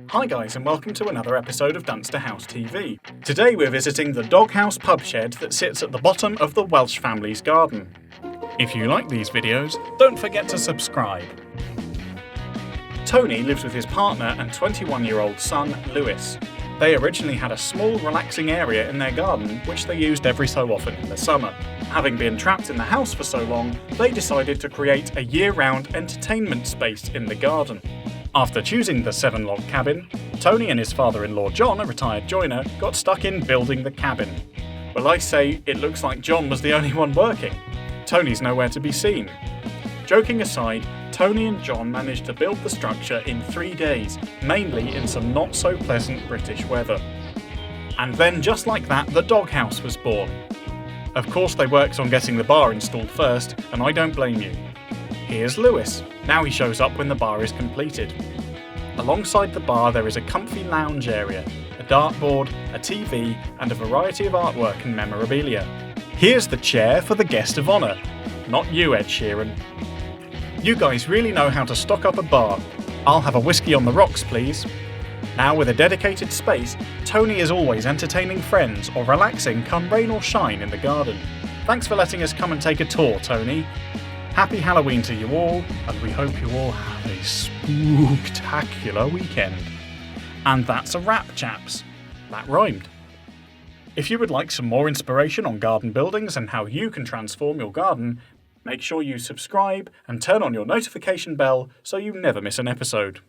Hi guys and welcome to another episode of Dunster House TV. Today we're visiting the Doghouse pub shed that sits at the bottom of the Welsh family's garden. If you like these videos, don't forget to subscribe. Tony lives with his partner and 21-year-old son, Lewis. They originally had a small relaxing area in their garden which they used every so often in the summer. Having been trapped in the house for so long, they decided to create a year-round entertainment space in the garden. After choosing the Severn Log Cabin, Tony and his father-in-law John, a retired joiner, got stuck in building the cabin. Well, I say it looks like John was the only one working. Tony's nowhere to be seen. Joking aside, Tony and John managed to build the structure in 3 days, mainly in some not-so-pleasant British weather. And then, just like that, the Doghouse was born. Of course they worked on getting the bar installed first, and I don't blame you. Here's Lewis. Now he shows up when the bar is completed. Alongside the bar there is a comfy lounge area, a dartboard, a TV, and a variety of artwork and memorabilia. Here's the chair for the guest of honour. Not you, Ed Sheeran. You guys really know how to stock up a bar. I'll have a whiskey on the rocks, please. Now with a dedicated space, Tony is always entertaining friends or relaxing come rain or shine in the garden. Thanks for letting us come and take a tour, Tony. Happy Halloween to you all, and we hope you all have a spooktacular weekend. And that's a wrap, chaps. That rhymed. If you would like some more inspiration on garden buildings and how you can transform your garden, make sure you subscribe and turn on your notification bell so you never miss an episode.